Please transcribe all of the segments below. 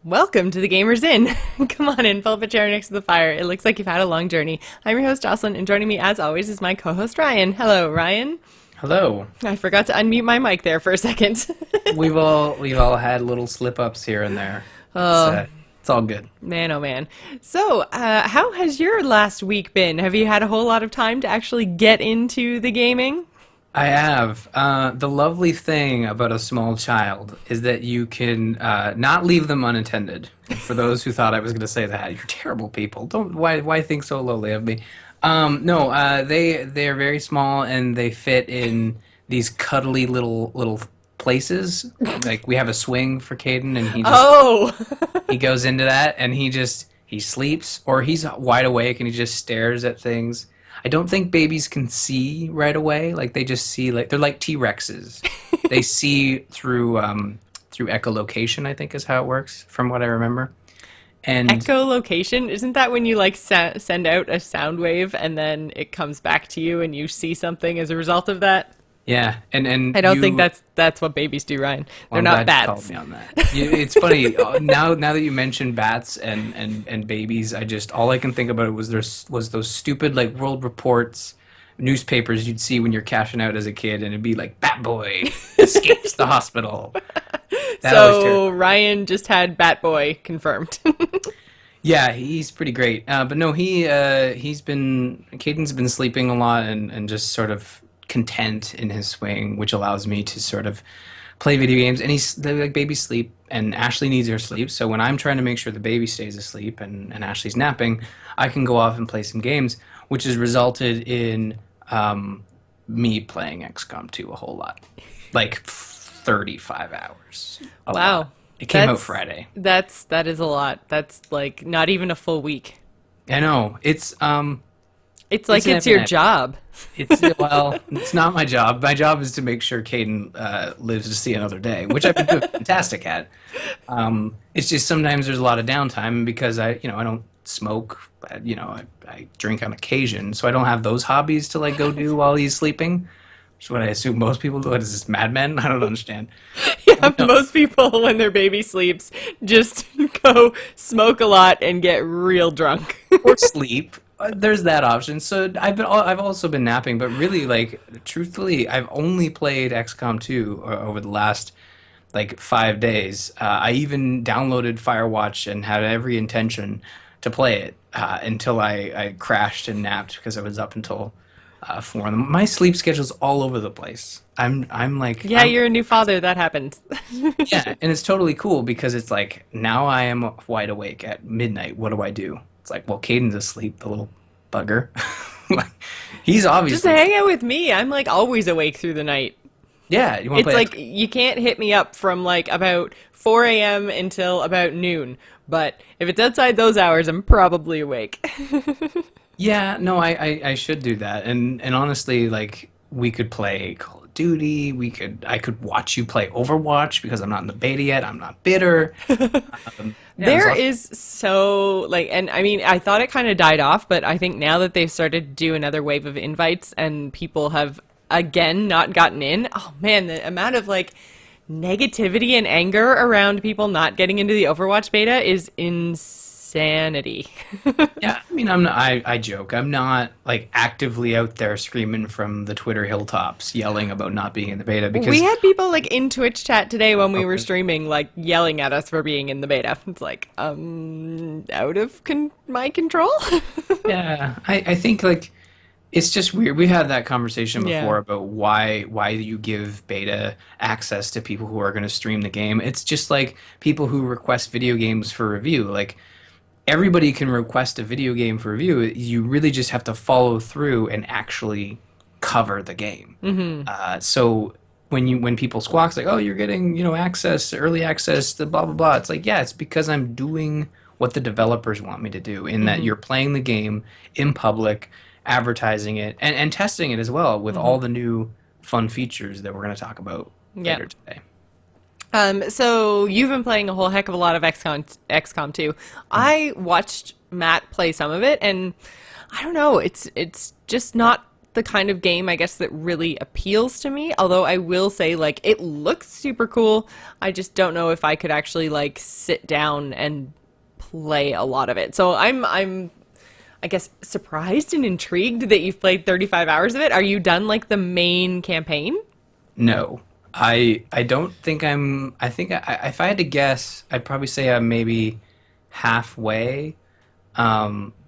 Welcome to the Gamers Inn. Come on in, pull up a chair next to the fire. It looks like you've had a long journey. I'm your host, Jocelyn, and joining me, as always, is my co-host, Ryan. Hello, Ryan. Hello. I forgot to unmute my mic there for a second. We've all had little slip-ups here and there. It's all good. Man, oh man. So, how has your last week been? Have you had a whole lot of time to actually get into the gaming? I have. The lovely thing about a small child is that you can not leave them unattended. For those who thought I was going to say that, you're terrible people. Why think so lowly of me? No, they are very small and they fit in these cuddly little places. Like we have a swing for Caden, and he goes into that and he sleeps, or he's wide awake and he just stares at things. I don't think babies can see right away. Like they just see, like they're like T-Rexes. They see through echolocation, I think is how it works from what I remember. And Echolocation? Isn't that when you like send out a sound wave and then it comes back to you and you see something as a result of that? yeah, and I don't think that's what babies do, Ryan. They're I'm not glad you bats. called me on that. It's funny now that you mentioned bats and babies. All I can think about was those stupid like World Reports newspapers you'd see when you're cashing out as a kid, and it'd be like Bat Boy escapes the hospital. That always So Ryan just had Bat Boy confirmed. Yeah, he's pretty great. But no, Caden's been sleeping a lot and just sort of content in his swing, which allows me to sort of play video games. And they're like baby sleep, and Ashley needs her sleep. So when I'm trying to make sure the baby stays asleep and Ashley's napping, I can go off and play some games, which has resulted in me playing XCOM 2 a whole lot. Like 35 hours. Wow. Lot. It came out Friday. That is a lot. That's like not even a full week. I know. It's like it's your job. It's not my job. My job is to make sure Caden lives to see another day, which I've been doing fantastic at. It's just sometimes there's a lot of downtime because I don't smoke. I drink on occasion, so I don't have those hobbies to like go do while he's sleeping. Which is what I assume most people do. What is this, Mad Men? I don't understand. Yeah, most people when their baby sleeps just go smoke a lot and get real drunk. Or sleep. There's that option. So I've also been napping, but really, like, truthfully, I've only played XCOM 2 over the last like 5 days. I even downloaded Firewatch and had every intention to play it until I crashed and napped because I was up until 4 in the. My sleep schedule's all over the place. I'm like, yeah, you're a new father. That happened. yeah, and it's totally cool because it's like now I am wide awake at midnight. What do I do? It's like, well, Caden's asleep, the little bugger. Like, he's obviously just hang out with me. I'm like always awake through the night. Yeah, you want to It's play like you can't hit me up from like about 4 a.m. until about noon. But if it's outside those hours, I'm probably awake. Yeah, no, I should do that. And honestly, like we could play Call of Duty. I could watch you play Overwatch because I'm not in the beta yet. I'm not bitter. There is so like, and I mean, I thought it kind of died off, but I think now that they've started to do another wave of invites and people have again not gotten in, oh man, the amount of like negativity and anger around people not getting into the Overwatch beta is insanity. Yeah, I mean, I joke. I'm not like actively out there screaming from the Twitter hilltops, yelling about not being in the beta because We had people like in Twitch chat today when we were streaming, like yelling at us for being in the beta. It's like, out of my control. yeah, I think like it's just weird. We had that conversation before Yeah. about why you give beta access to people who are going to stream the game. It's just like people who request video games for review. Like everybody can request a video game for review. You really just have to follow through and actually cover the game. So when people squawk like, oh, you're getting access, early access, the blah blah blah. It's like, yeah, it's because I'm doing what the developers want me to do. In that you're playing the game in public, advertising it, and testing it as well with all the new fun features that we're going to talk about later today. So you've been playing a whole heck of a lot of XCOM 2. I watched Matt play some of it, and I don't know, it's just not the kind of game, I guess, that really appeals to me. Although I will say, like, it looks super cool. I just don't know if I could actually like sit down and play a lot of it. So I'm I guess surprised and intrigued that you've played 35 hours of it. Are you done like the main campaign? No, I don't think I'm. I think if I had to guess, I'd probably say I'm maybe halfway.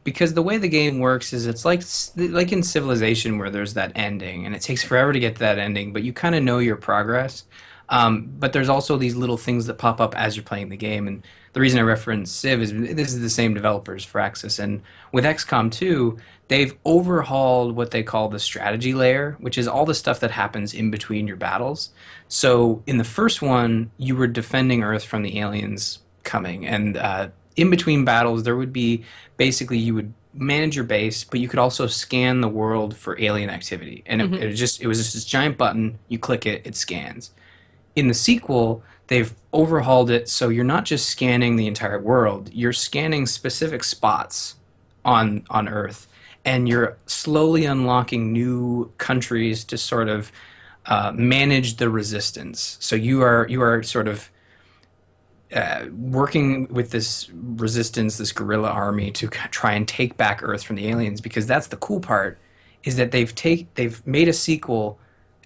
Because the way the game works is it's like in Civilization where there's that ending, and it takes forever to get to that ending, but you kind of know your progress. But there's also these little things that pop up as you're playing the game, and the reason I reference Civ is this is the same developers for Axis, and with XCOM 2, they've overhauled what they call the strategy layer, which is all the stuff that happens in between your battles. So in the first one, you were defending Earth from the aliens coming, and in between battles, there would be basically you would manage your base, but you could also scan the world for alien activity, and it was just this giant button. You click it, it scans. In the sequel, they've overhauled it so you're not just scanning the entire world, you're scanning specific spots on Earth, and you're slowly unlocking new countries to sort of manage the resistance. So you are sort of working with this resistance, this guerrilla army to try and take back Earth from the aliens. Because that's the cool part, is that they've made a sequel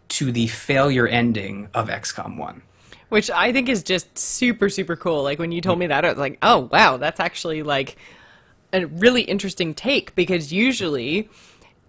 to the failure ending of XCOM 1. Which I think is just super, super cool. Like when you told me that, I was like, oh, wow, that's actually like a really interesting take, because usually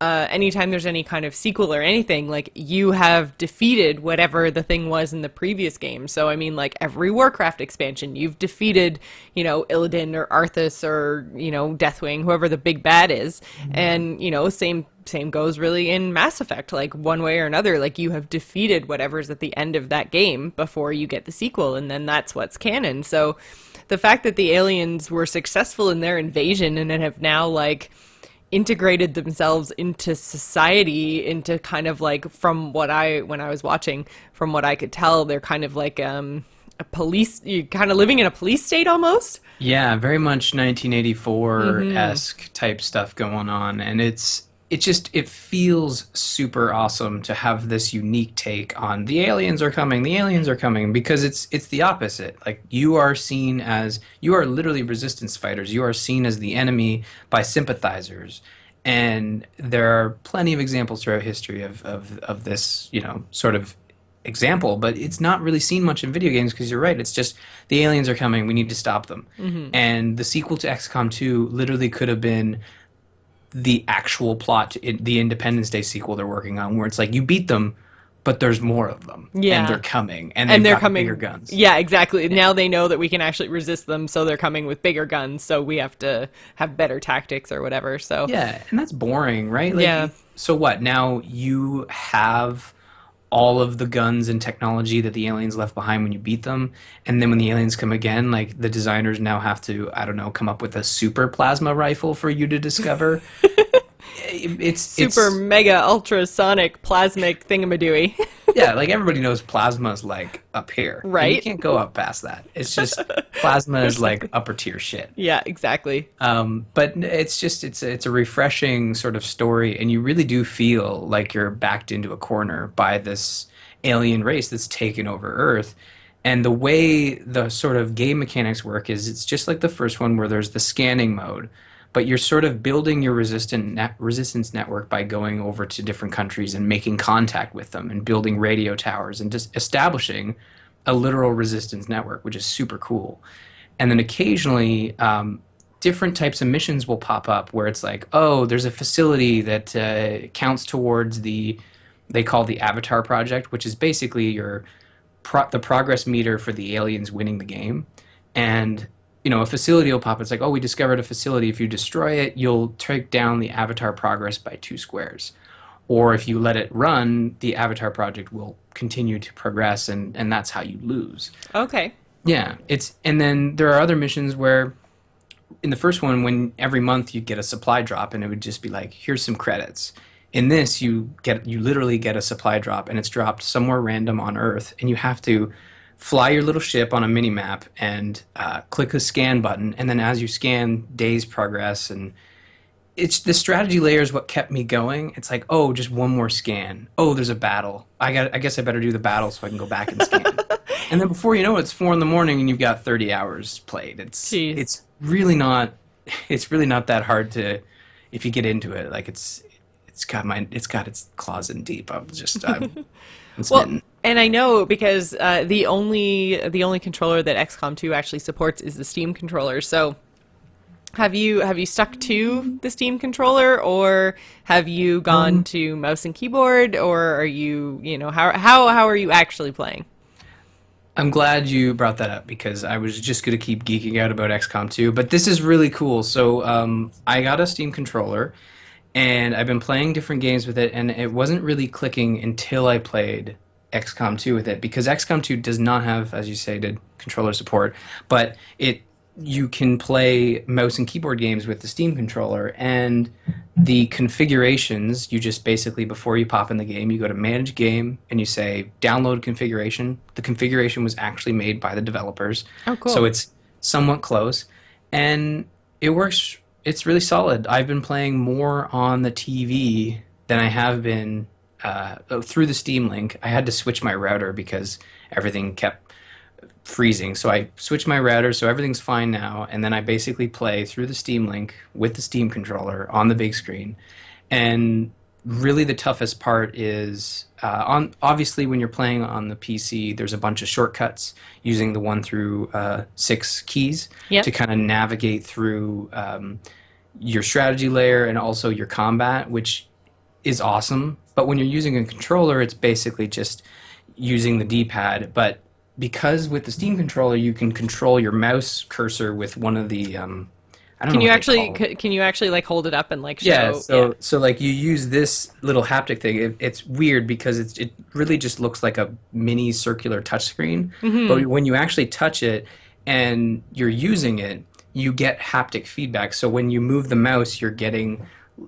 anytime there's any kind of sequel or anything, like you have defeated whatever the thing was in the previous game. So, I mean, like every Warcraft expansion, you've defeated, Illidan or Arthas or, Deathwing, whoever the big bad is. And, same goes really in Mass Effect, like one way or another, like you have defeated whatever's at the end of that game before you get the sequel. And then that's what's canon. So the fact that the aliens were successful in their invasion and then have now like integrated themselves into society, into kind of like, when I was watching, from what I could tell, they're kind of like a police, you kind of living in a police state almost. Yeah, very much 1984-esque type stuff going on, and it feels super awesome to have this unique take on the aliens are coming, because it's the opposite. Like you are literally resistance fighters. You are seen as the enemy by sympathizers. And there are plenty of examples throughout history of this, sort of example, but it's not really seen much in video games, because you're right, it's just the aliens are coming, we need to stop them. And the sequel to XCOM 2 literally could have been the actual plot, the Independence Day sequel they're working on, where it's like you beat them, but there's more of them, and they're coming, and they're coming bigger guns. Yeah, exactly. Now they know that we can actually resist them, so they're coming with bigger guns. So we have to have better tactics or whatever. So yeah, and that's boring, right? Like, yeah. So what? Now you have all of the guns and technology that the aliens left behind when you beat them, and then when the aliens come again, like the designers now have to, I don't know, come up with a super plasma rifle for you to discover. Super mega ultrasonic plasmic thingamadooey. Yeah, like everybody knows plasma is like up here, right? And you can't go up past that. It's just plasma is like upper tier shit. Yeah, exactly. But it's a refreshing sort of story, and you really do feel like you're backed into a corner by this alien race that's taken over Earth. And the way the sort of game mechanics work is it's just like the first one, where there's the scanning mode, but you're sort of building your resistance network by going over to different countries and making contact with them and building radio towers and just establishing a literal resistance network, which is super cool. And then occasionally, different types of missions will pop up where it's like, oh, there's a facility that counts towards they call the Avatar Project, which is basically the progress meter for the aliens winning the game. And a facility will pop. It's like, oh, we discovered a facility. If you destroy it, you'll take down the Avatar progress by 2 squares. Or if you let it run, the Avatar project will continue to progress, and that's how you lose. Okay. Yeah. And then there are other missions where, in the first one, when every month you'd get a supply drop, and it would just be like, here's some credits. In this, you literally get a supply drop, and it's dropped somewhere random on Earth, and you have to fly your little ship on a mini map and click the scan button, and then as you scan, days progress, and it's the strategy layer is what kept me going. It's like, oh, just one more scan. Oh, there's a battle. I guess I better do the battle so I can go back and scan. And then before you know it, it's 4 in the morning and you've got 30 hours played. Jeez. It's really not that hard to if you get into it. Like it's got its claws in deep. I'm Well, smitten. and I know because the only controller that XCOM 2 actually supports is the Steam controller. So have you stuck to the Steam controller, or have you gone Um, to mouse and keyboard, or are how are you actually playing? I'm glad you brought that up because I was just going to keep geeking out about XCOM 2, but this is really cool. So, I got a Steam controller and I've been playing different games with it, and it wasn't really clicking until I played XCOM 2 with it because XCOM 2 does not have, as you say, did controller support, but it you can play mouse and keyboard games with the Steam controller, and the configurations you just basically before you pop in the game, you go to manage game and you say download configuration. The configuration was actually made by the developers, Oh, so cool. it's somewhat close, and it works. It's really solid. I've been playing more on the TV than I have been through the Steam Link. I had to switch my router because everything kept freezing. So I switched my router, so everything's fine now. And then I basically play through the Steam Link with the Steam controller on the big screen. And really, the toughest part is on obviously when you're playing on the PC, there's a bunch of shortcuts using the 1 through 6 keys Yep. to kind of navigate through your strategy layer and also your combat, which is awesome. But when you're using a controller, it's basically just using the D-pad. But because with the Steam controller, you can control your mouse cursor with one of the I don't Can know you what they actually call it. can you actually like hold it up and like Yeah, show? Yeah. so like you use this little haptic thing. It's weird because it really just looks like a mini circular touchscreen. But when you actually touch it and you're using it, you get haptic feedback. So when you move the mouse, you're getting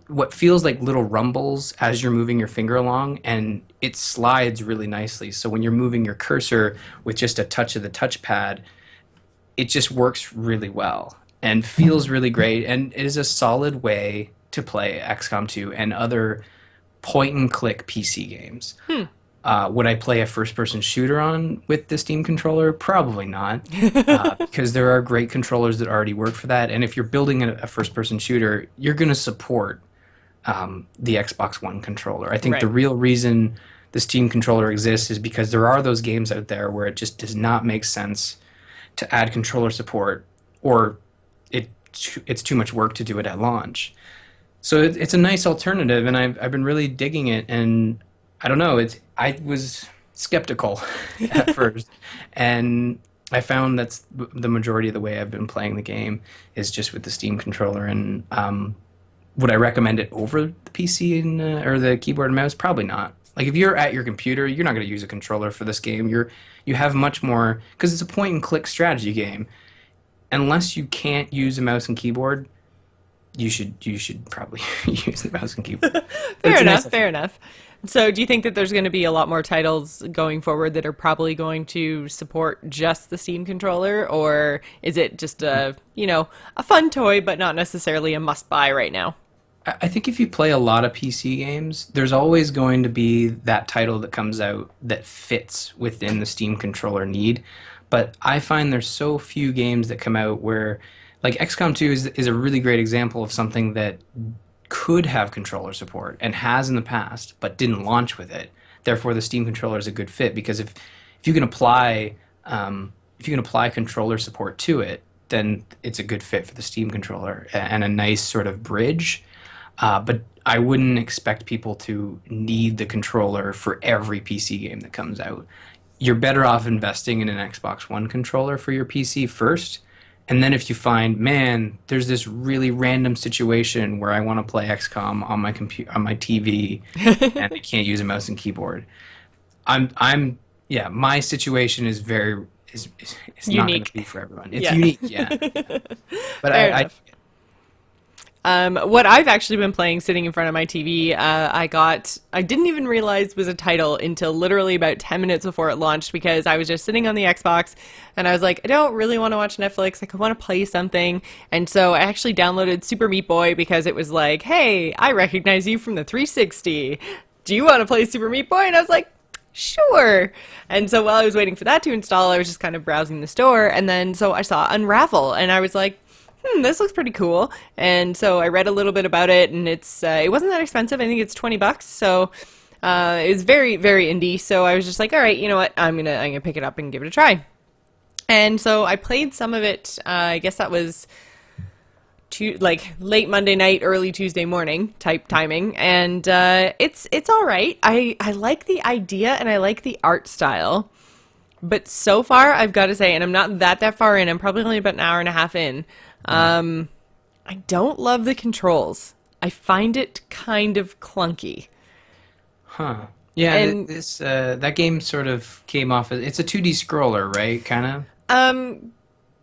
what feels like little rumbles as you're moving your finger along, and it slides really nicely. So when you're moving your cursor with just a touch of the touchpad, it just works really well and feels really great, and it is a solid way to play XCOM 2 and other point and click PC games. Would I play a first person shooter on with the Steam controller? Probably not, because there are great controllers that already work for that. And if you're building a first person shooter, you're going to support the Xbox One controller. I think the Right. real reason the Steam controller exists is because there are those games out there where it just does not make sense to add controller support, or it's too much work to do it at launch. So it's a nice alternative, and I've been really digging it. And I don't know, I was skeptical at first, and I found that's the majority of the way I've been playing the game is just with the Steam controller. And would I recommend it over the PC and or the keyboard and mouse? Probably not. Like if you're at your computer, you're not going to use a controller for this game. You have much more because it's a point and click strategy game. Unless you can't use a mouse and keyboard, you should probably use the mouse and keyboard. But Fair it's a enough. nice Fair enough. So, do you think that there's going to be a lot more titles going forward that are probably going to support just the Steam controller, or is it just a fun toy but not necessarily a must buy right now? I think if you play a lot of PC games, there's always going to be that title that comes out that fits within the Steam controller need. But I find there's so few games that come out where, like XCOM 2 is a really great example of something that could have controller support and has in the past, but didn't launch with it. Therefore, the Steam controller is a good fit because if you can apply if you can apply controller support to it, then it's a good fit for the Steam controller and a nice sort of bridge. But I wouldn't expect people to need the controller for every PC game that comes out. You're better off investing in an Xbox One controller for your PC first. And then if you find, man, there's this really random situation where I want to play XCOM on my computer on my TV and I can't use a mouse and keyboard. I'm yeah, my situation is very is it's not going to Unique. be for everyone. It's Yeah. unique, yeah. But Fair I enough. What I've actually been playing sitting in front of my TV, I didn't even realize was a title until literally about 10 minutes before it launched, because I was just sitting on the Xbox and I was like, I don't really want to watch Netflix. I want to play something. And so I actually downloaded Super Meat Boy because it was like, hey, I recognize you from the 360. Do you want to play Super Meat Boy? And I was like, sure. And so while I was waiting for that to install, I was just kind of browsing the store. And then so I saw Unravel and I was like, this looks pretty cool. And so I read a little bit about it, and it wasn't that expensive. I think it's $20. So it was very, very indie. So I was just like, all right, you know what? I'm gonna pick it up and give it a try. And so I played some of it. I guess that was like late Monday night, early Tuesday morning type timing. And it's all right. I like the idea and I like the art style. But so far, I've got to say, and I'm not that far in. I'm probably only about an hour and a half in. I don't love the controls. I find it kind of clunky. Huh. Yeah, and this that game sort of came off as, it's a 2D scroller, right? Kind of.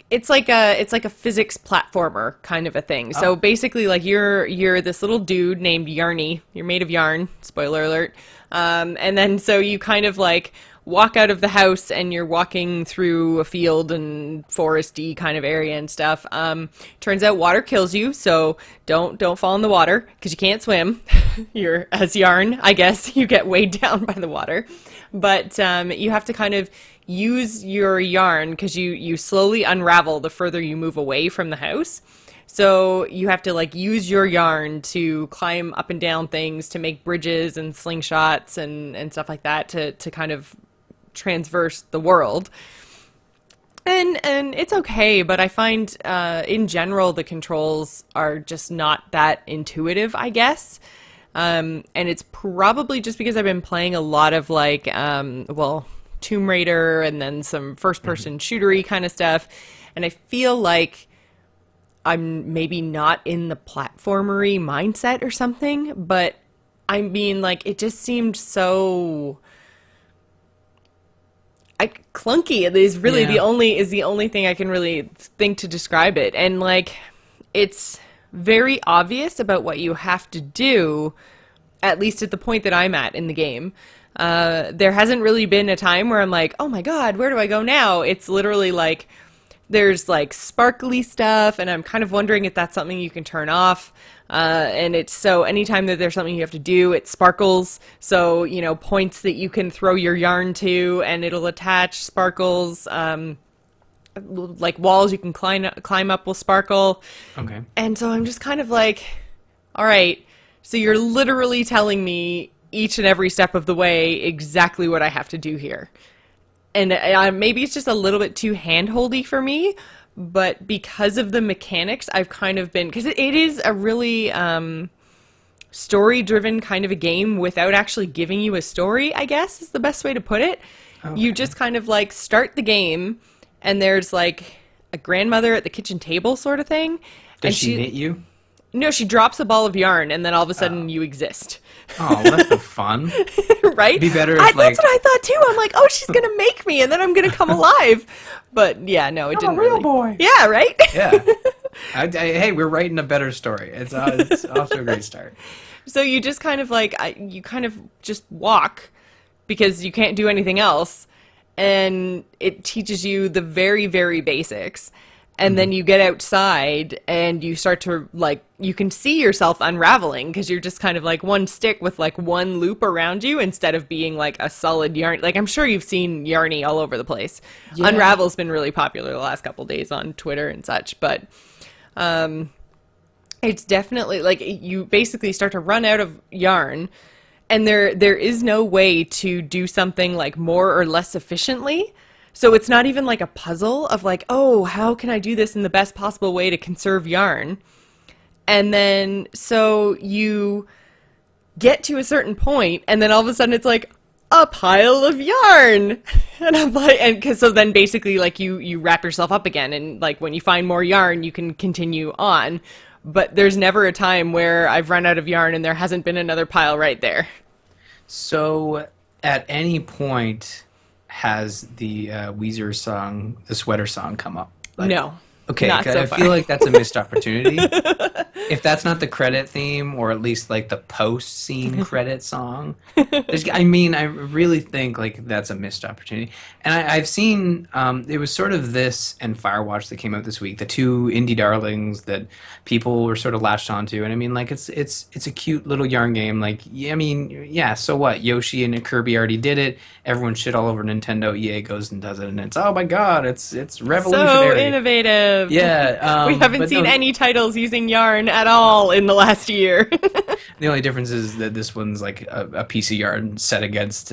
It's like a physics platformer kind of a thing. So basically, like you're this little dude named Yarny. You're made of yarn. Spoiler alert. And then so you kind of like walk out of the house and you're walking through a field and foresty kind of area and stuff. Turns out water kills you, so don't fall in the water because you can't swim. You're as yarn, I guess. You get weighed down by the water. But you have to kind of use your yarn because you slowly unravel the further you move away from the house. So you have to like use your yarn to climb up and down things, to make bridges and slingshots and stuff like that to kind of transverse the world. And it's okay, but I find in general the controls are just not that intuitive, I guess. And it's probably just because I've been playing a lot of like Tomb Raider and then some first-person shootery kind of stuff, and I feel like I'm maybe not in the platformery mindset or something, but I mean, like, it just seemed so clunky. It is really the only thing I can really think to describe it. And like, it's very obvious about what you have to do, at least at the point that I'm at in the game. There hasn't really been a time where I'm like, oh my god, where do I go now? It's literally like there's like sparkly stuff, and I'm kind of wondering if that's something you can turn off. And it's so anytime that there's something you have to do, it sparkles. So, you know, points that you can throw your yarn to, and it'll attach sparkles. Like walls you can climb up will sparkle. Okay. And so I'm just kind of like, all right, so you're literally telling me each and every step of the way exactly what I have to do here. And maybe it's just a little bit too hand-holdy for me, but because of the mechanics, I've kind of been... Because it is a really story-driven kind of a game without actually giving you a story, I guess, is the best way to put it. Okay. You just kind of, like, start the game, and there's, like, a grandmother at the kitchen table sort of thing. Does she knit you? No, she drops a ball of yarn, and then all of a sudden you exist. Oh, well, that's no fun. Right? It'd be better if, that's what I thought, too. I'm like, oh, she's going to make me, and then I'm going to come alive. But, yeah, no, it didn't really. I'm a real boy. Yeah, right? Yeah. Hey, we're writing a better story. It's off to a great start. So you just kind of, like, you kind of just walk because you can't do anything else, and it teaches you the very, very basics. And then you get outside and you start to, like, you can see yourself unraveling because you're just kind of like one stick with like one loop around you instead of being like a solid yarn. Like, I'm sure you've seen Yarny all over the place. Yeah. Unravel's been really popular the last couple days on Twitter and such, but it's definitely like you basically start to run out of yarn, and there is no way to do something like more or less efficiently. So it's not even like a puzzle of like, oh, how can I do this in the best possible way to conserve yarn? And then so you get to a certain point, and then all of a sudden it's like a pile of yarn. And I'm like, and cause so then basically like you wrap yourself up again, and like when you find more yarn, you can continue on. But there's never a time where I've run out of yarn and there hasn't been another pile right there. So at any point, has the Weezer song, the Sweater Song, come up? Like, No. Okay, Not 'cause so I far. feel like that's a missed opportunity. If that's not the credit theme, or at least like the post-scene credit song, I mean, I really think like that's a missed opportunity. And I've seen it was sort of this and Firewatch that came out this week, the two indie darlings that people were sort of latched onto. And I mean, like it's a cute little yarn game. Like, yeah, I mean, yeah, so what? Yoshi and Kirby already did it. Everyone shit all over Nintendo. EA goes and does it, and it's oh my god, it's So revolutionary. innovative. Yeah, We haven't but seen no, any titles using yarn at all in the last year. the only difference is that this one's like a PC yarn set against,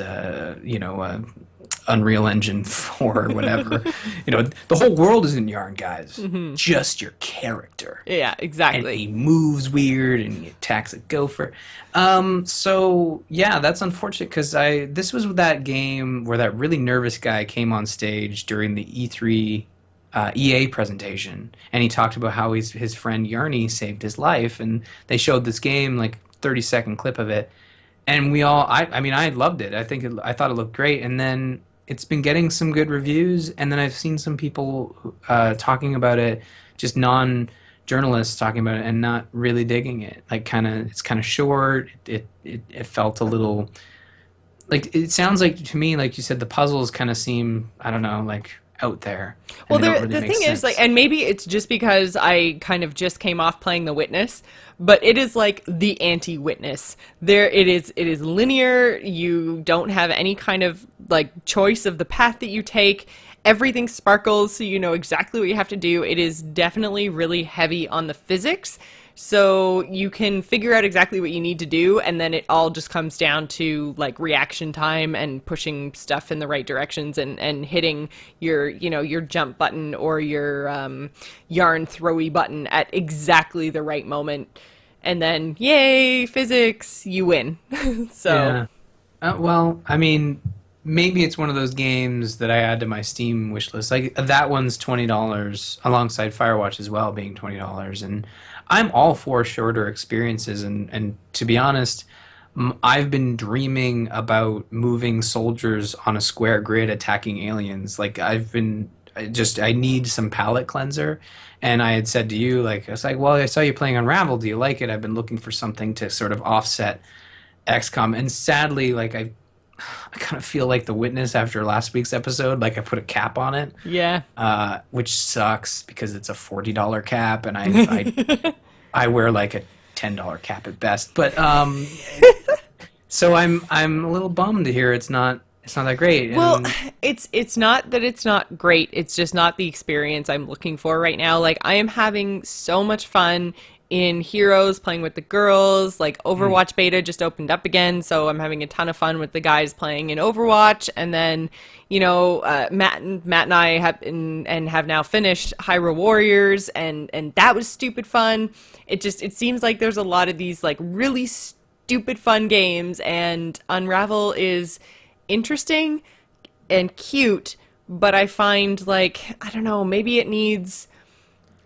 Unreal Engine 4 or whatever. The whole world isn't yarn, guys. Just your character. Yeah, And he exactly. moves weird and he attacks a gopher. So yeah, that's unfortunate because this was that game where that really nervous guy came on stage during the E3 EA presentation, and he talked about how his friend Yarny saved his life, and they showed this game like 30-second clip of it, and I mean I loved it. I thought it looked great, and then it's been getting some good reviews, and then I've seen some people talking about it, just non-journalists talking about it and not really digging it. Like it's kind of short. It felt a little like it sounds like to me like you said the puzzles kind of seem I don't know like out there and Well, they don't really the make thing is, like, sense. and maybe it's just because I kind of just came off playing The Witness, but it is like the anti-Witness. It is linear. You don't have any kind of like choice of the path that you take. Everything sparkles, so you know exactly what you have to do. It is definitely really heavy on the physics. So you can figure out exactly what you need to do, and then it all just comes down to like reaction time and pushing stuff in the right directions and hitting your jump button or your yarn throwy button at exactly the right moment. And then, yay, physics, you win. So, Yeah. Well, I mean, maybe it's one of those games that I add to my Steam wish list. Like that one's $20 alongside Firewatch as well being $20, and I'm all for shorter experiences. And to be honest, I've been dreaming about moving soldiers on a square grid attacking aliens. Like I need some palate cleanser. And I had said to you, like, I was like, well, I saw you playing Unravel. Do you like it? I've been looking for something to sort of offset XCOM. And sadly, like, I kind of feel like the witness after last week's episode. Like, I put a cap on it, yeah. which sucks because it's a $40 cap, and I wear like a $10 cap at best. But so I'm a little bummed to hear it's not that great. Well, And it's not that it's not great. It's just not the experience I'm looking for right now. Like I am having so much fun in Heroes playing with the girls. Like Overwatch beta just opened up again, so I'm having a ton of fun with the guys playing in Overwatch. And then, Matt and I have now finished Hyrule Warriors, and that was stupid fun. It seems like there's a lot of these like really stupid fun games, and Unravel is interesting and cute, but I find like, I don't know, maybe it needs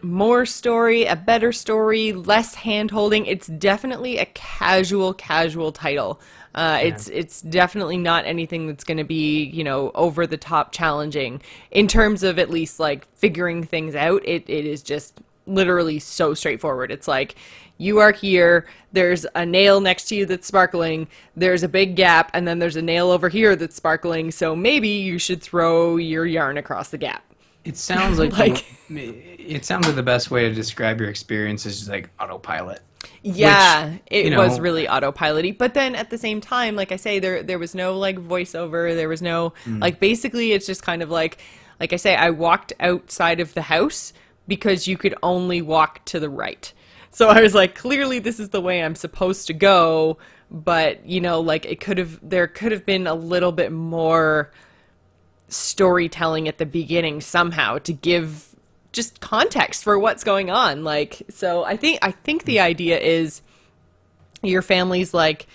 more story, a better story, less hand holding. It's definitely a casual title. yeah. It's definitely not anything that's going to be, over the top challenging in terms of at least like figuring things out. It is just literally so straightforward. It's like, you are here, there's a nail next to you that's sparkling, there's a big gap, and then there's a nail over here that's sparkling, so maybe you should throw your yarn across the gap. It sounds like Like, it sounds like the best way to describe your experience is just like autopilot. yeah, Which, it was really autopilot-y. But then at the same time, like I say, there was no like voiceover, there was no like basically it's just kind of like I say, I walked outside of the house because you could only walk to the right. So I was like, clearly this is the way I'm supposed to go, but like there could have been a little bit more storytelling at the beginning somehow to give just context for what's going on. Like, so I think the idea is your family's like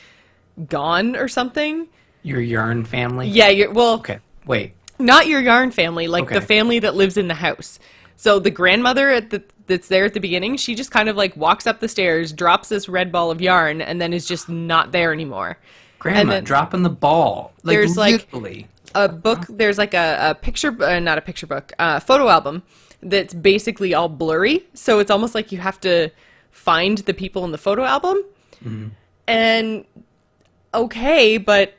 gone or something. Your yarn family? Yeah, well, Okay. Wait. not your yarn family, like the Okay. family that lives in the house. So the grandmother that's there at the beginning, she just kind of like walks up the stairs, drops this red ball of yarn, and then is just not there anymore. And Grandma then dropping the ball. Like there's like literally. a book, there's like a picture, not a picture book, photo album that's basically all blurry. So it's almost like you have to find the people in the photo album. Mm-hmm. And okay, but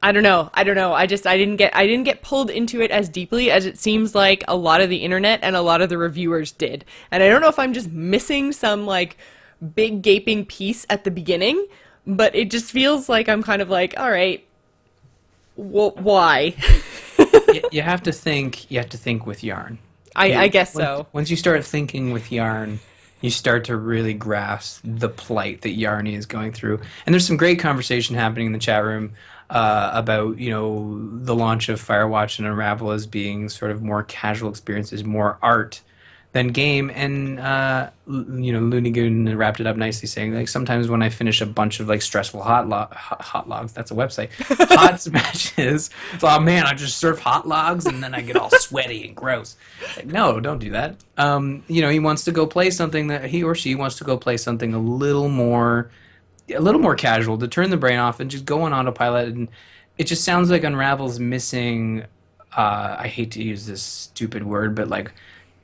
I don't know. I didn't get pulled into it as deeply as it seems like a lot of the internet and a lot of the reviewers did. And I don't know if I'm just missing some like big gaping piece at the beginning, but it just feels like I'm kind of like, all right, why? You have to think. You have to think with Yarn. I guess so. Once you start thinking with Yarn, you start to really grasp the plight that Yarny is going through. And there's some great conversation happening in the chat room about, you know, the launch of Firewatch and Unravel as being sort of more casual experiences, more art than game. And, you know, Looney Goon wrapped it up nicely saying, like, sometimes when I finish a bunch of, like, stressful hot logs, that's a website, hot smashes, oh, man, I just surf hot logs and then I get all sweaty and gross. Like, no, don't do that. You know, he wants to go play something that he or she wants to go play something a little more casual, to turn the brain off and just go on autopilot. And it just sounds like Unravel's missing, I hate to use this stupid word, but like,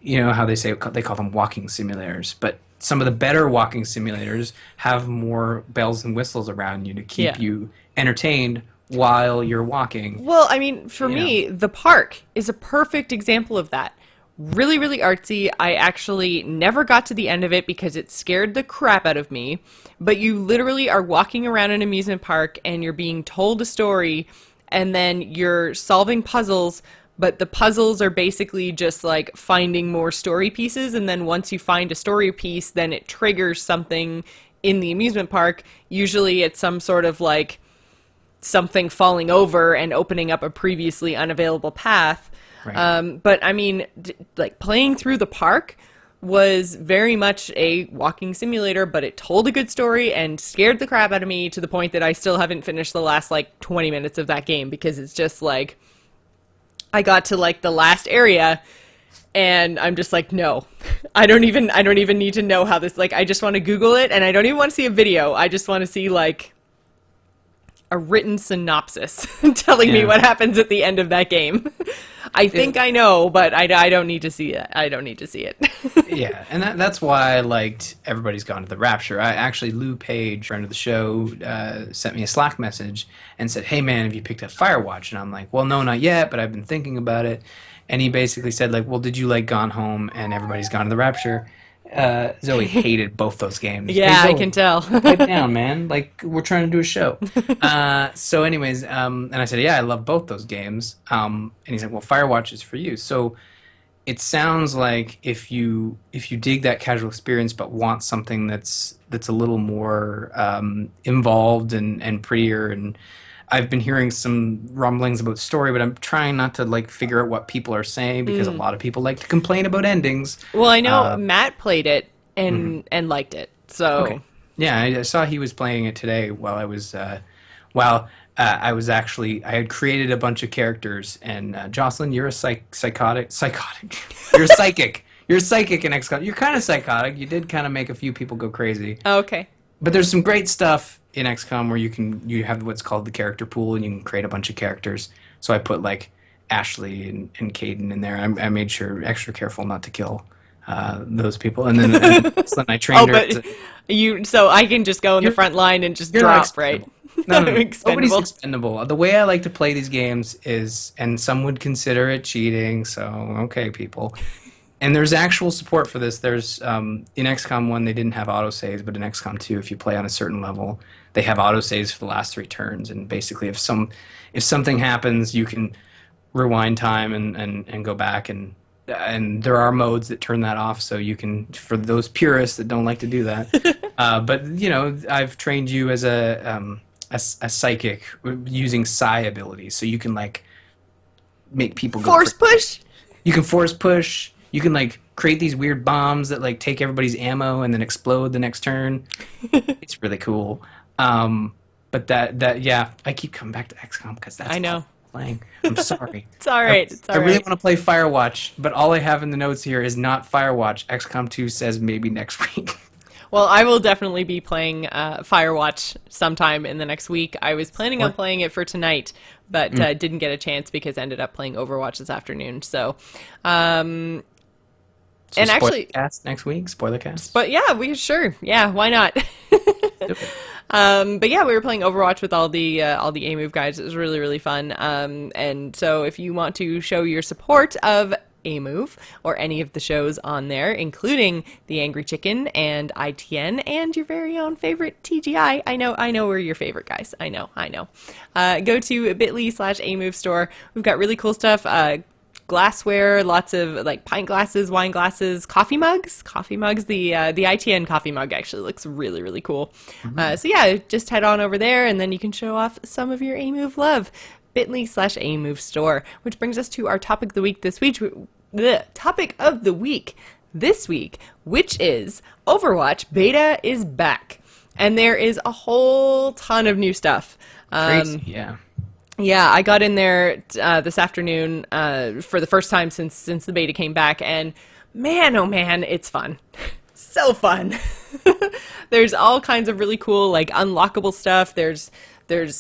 you know how they call them walking simulators, but some of the better walking simulators have more bells and whistles around you to keep you entertained while you're walking. Well, I mean, for me, the park is a perfect example of that. Really, really artsy. I actually never got to the end of it because it scared the crap out of me. But you literally are walking around an amusement park and you're being told a story and then you're solving puzzles, but the puzzles are basically just like finding more story pieces. And then once you find a story piece, then it triggers something in the amusement park. Usually it's some sort of like something falling over and opening up a previously unavailable path. Right. But I mean, like playing through the park was very much a walking simulator, but it told a good story and scared the crap out of me to the point that I still haven't finished the last like 20 minutes of that game because it's just like, I got to like the last area and I'm just like, no, I don't even need to know how this, like, I just want to Google it and I don't even want to see a video. I just want to see like a written synopsis telling me what happens at the end of that game. I think I know, but I don't need to see it. I don't need to see it. Yeah, and that's why I liked Everybody's Gone to the Rapture. Lou Page, friend of the show, sent me a Slack message and said, hey man, have you picked up Firewatch? And I'm like, well, no, not yet, but I've been thinking about it. And he basically said, like, well, did you like Gone Home and Everybody's Gone to the Rapture? Zoe hated both those games. Yeah, hey, Zoe, I can tell. pipe down, man. Like, we're trying to do a show. So anyways, and I said, yeah, I love both those games. And he's like, well, Firewatch is for you. So it sounds like if you dig that casual experience but want something that's a little more involved and prettier, and I've been hearing some rumblings about story, but I'm trying not to like figure out what people are saying because a lot of people like to complain about endings. Well, I know Matt played it and liked it. So okay. Yeah, I saw he was playing it today while I was I had created a bunch of characters, and Jocelyn, you're a psychotic. You're a psychic. You're a psychic in XCOM. You're kind of psychotic. You did kind of make a few people go crazy. Oh, okay. But there's some great stuff in XCOM where you have what's called the character pool, and you can create a bunch of characters. So I put like Ashley and Caden in there. I made sure extra careful not to kill those people, and then I trained her. So I can just go in the front line and just drop, right? No, nobody's expendable. The way I like to play these games is, and some would consider it cheating, so okay, people. And there's actual support for this. There's in XCOM 1 they didn't have autosaves, but in XCOM 2, if you play on a certain level, they have autosaves for the last 3 turns. And basically, if something happens, you can rewind time and go back, and there are modes that turn that off, so you can, for those purists that don't like to do that. But you know, I've trained you as a psychic using psi abilities, so you can like make people go force push. You can force push. You can like create these weird bombs that like take everybody's ammo and then explode the next turn. It's really cool. But I keep coming back to XCOM because that's I know. all I'm playing. I'm sorry. It's all right. I really want to play Firewatch, but all I have in the notes here is not Firewatch. XCOM 2 says maybe next week. Well, I will definitely be playing Firewatch sometime in the next week. I was planning on playing it for tonight, but didn't get a chance because I ended up playing Overwatch this afternoon. So, So And spoiler actually, cast next week. Spoiler cast. but yeah, yeah, why not? But yeah, we were playing Overwatch with all the A move guys. It was really really fun. And so if you want to show your support of A move or any of the shows on there, including the Angry Chicken and ITN and your very own favorite TGI, I know we're your favorite guys. I know. Go to bit.ly/A move store. We've got really cool stuff. Glassware, lots of like pint glasses, wine glasses, coffee mugs. The ITN coffee mug actually looks really really cool. So yeah, just head on over there and then you can show off some of your A move love. bit.ly/A move store, which brings us to our topic of the week this week. The topic of the week this week, which is Overwatch beta is back, and there is a whole ton of new stuff. Crazy, yeah. Yeah, I got in there this afternoon for the first time since the beta came back, and man, oh man, it's fun. So fun. There's all kinds of really cool, like, unlockable stuff. There's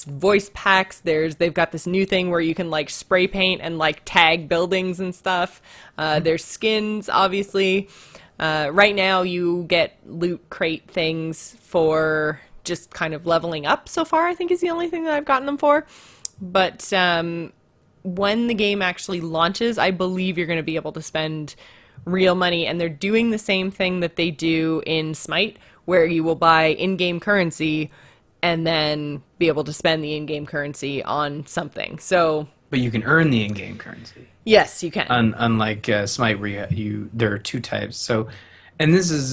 voice packs. They've got this new thing where you can, like, spray paint and, like, tag buildings and stuff. There's skins, obviously. Right now, you get loot crate things for just kind of leveling up so far, I think is the only thing that I've gotten them for. But when the game actually launches, I believe you're going to be able to spend real money, and they're doing the same thing that they do in Smite, where you will buy in-game currency and then be able to spend the in-game currency on something. So, but you can earn the in-game currency. Yes, you can. Unlike Smite, where there are two types. So, and this is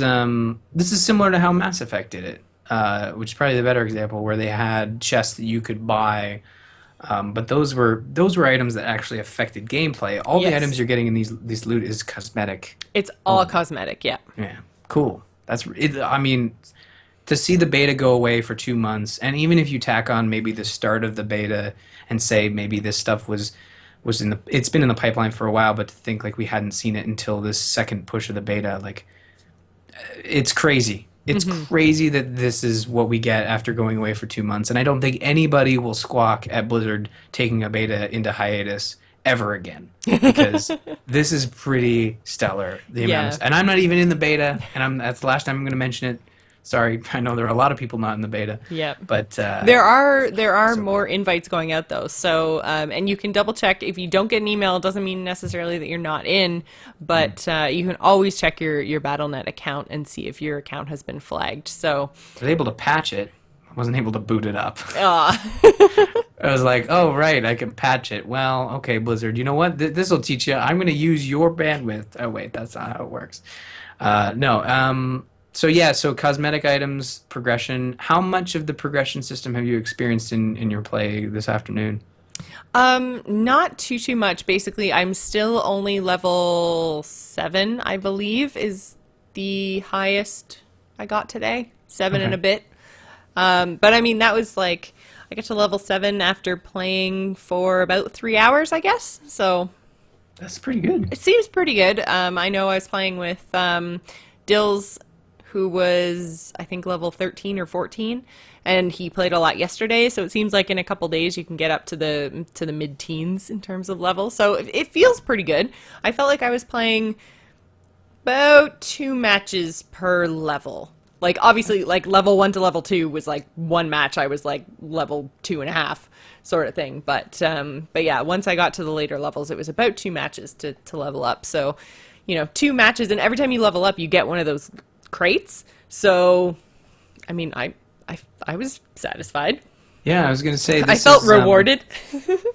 similar to how Mass Effect did it, which is probably the better example, where they had chests that you could buy. But those were items that actually affected gameplay. All the items you're getting in these loot is cosmetic. It's all cosmetic, yeah. Yeah, cool. That's it. I mean, to see the beta go away for 2 months, and even if you tack on maybe the start of the beta and say maybe this stuff was it's been in the pipeline for a while, but to think like we hadn't seen it until this second push of the beta, like it's crazy. It's crazy that this is what we get after going away for 2 months, and I don't think anybody will squawk at Blizzard taking a beta into hiatus ever again, because this is pretty stellar. And I'm not even in the beta, and that's the last time I'm going to mention it. Sorry, I know there are a lot of people not in the beta. Yeah, but there are more invites going out though. So and you can double check if you don't get an email. It doesn't mean necessarily that you're not in, but you can always check your BattleNet account and see if your account has been flagged. So I was able to patch it. I wasn't able to boot it up. I was like, oh right, I can patch it. Well, okay, Blizzard. You know what? This will teach you. I'm going to use your bandwidth. Oh wait, that's not how it works. No. So yeah, so cosmetic items, progression. How much of the progression system have you experienced in your play this afternoon? Not too much. Basically, I'm still only level 7, I believe, is the highest I got today. 7 and a bit. But I mean, that was like, I got to level 7 after playing for about 3 hours, I guess. So that's pretty good. It seems pretty good. I know I was playing with Dills, who was, I think, level 13 or 14, and he played a lot yesterday, so it seems like in a couple days you can get up to the mid-teens in terms of level, so it feels pretty good. I felt like I was playing about 2 matches per level. Like, obviously, like, level 1 to level 2 was, like, 1 match, I was, like, level 2.5 sort of thing, but yeah, once I got to the later levels, it was about 2 matches to level up, so, 2 matches, and every time you level up, you get one of those crates. So, I mean, I was satisfied. Yeah, I was going to say I felt rewarded.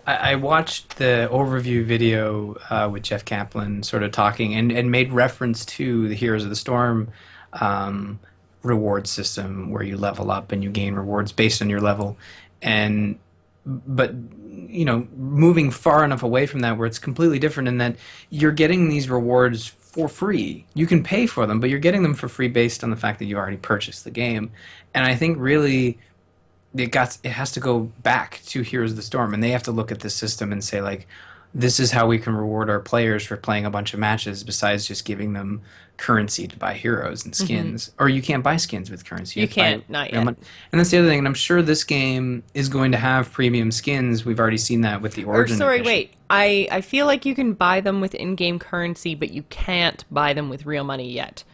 I watched the overview video with Jeff Kaplan sort of talking and made reference to the Heroes of the Storm reward system where you level up and you gain rewards based on your level. But moving far enough away from that where it's completely different in that you're getting these rewards for free. You can pay for them, but you're getting them for free based on the fact that you already purchased the game. And I think really it has to go back to Heroes of the Storm, and they have to look at this system and say, like, this is how we can reward our players for playing a bunch of matches besides just giving them currency to buy heroes and Hmm. skins. Or you can't buy skins with currency. You You have to buy can't, not real yet. money. And that's the other thing. And I'm sure this game is going to have premium skins. We've already seen that with the Or Origin sorry, Edition. wait. I feel like you can buy them with in-game currency, but you can't buy them with real money yet.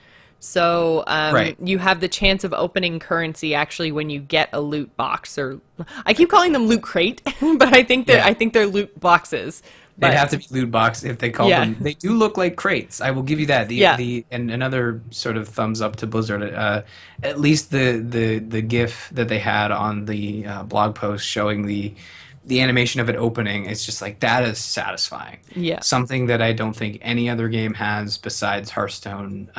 So Right. you have the chance of opening currency actually when you get a loot box, or I keep calling them loot crate, but Yeah. I think they're loot boxes. They'd But have to be loot box if they called yeah, them. They do look like crates. I will give you that. yeah, The and another sort of thumbs up to Blizzard. At least the GIF that they had on the blog post showing the animation of it opening. It's just like that is satisfying. yeah, Something that I don't think any other game has besides Hearthstone.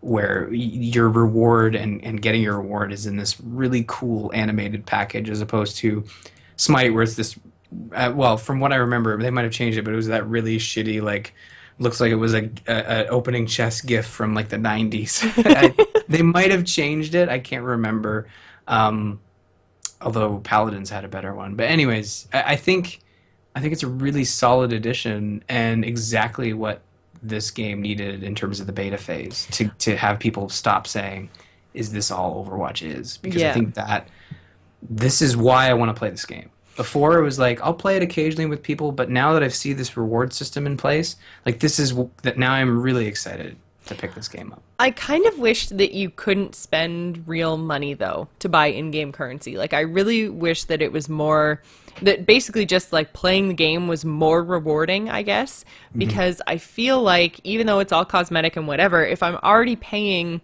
Where your reward and getting your reward is in this really cool animated package as opposed to Smite, where it's this well, from what I remember, they might have changed it, but it was that really shitty, like, looks like it was a opening chess GIF from like the 90s. They might have changed it. I can't remember. Um, Although Paladins had a better one. But anyways, I think it's a really solid addition and exactly what this game needed in terms of the beta phase to have people stop saying, "Is this all Overwatch is?" Because I yeah. think that this is why I want to play this game. Before it was like I'll play it occasionally with people, but now that I've seen this reward system in place, like this is that now I'm really excited to pick this game up. I kind of wish that you couldn't spend real money though to buy in-game currency. Like I really wish that it was more that basically just like playing the game was more rewarding, I guess, Hmm. because I feel like even though it's all cosmetic and whatever, if I'm already paying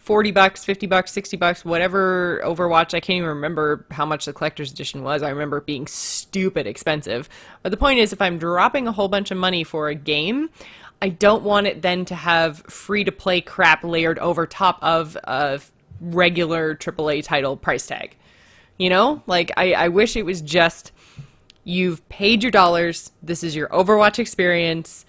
$40, $50, $60, whatever Overwatch, I can't even remember how much the collector's edition was. I remember it being stupid expensive. But the point is, if I'm dropping a whole bunch of money for a game, I don't want it then to have free to play crap layered over top of a regular AAA title price tag. You know? Like, I wish it was just you've paid your dollars, this is your Overwatch experience,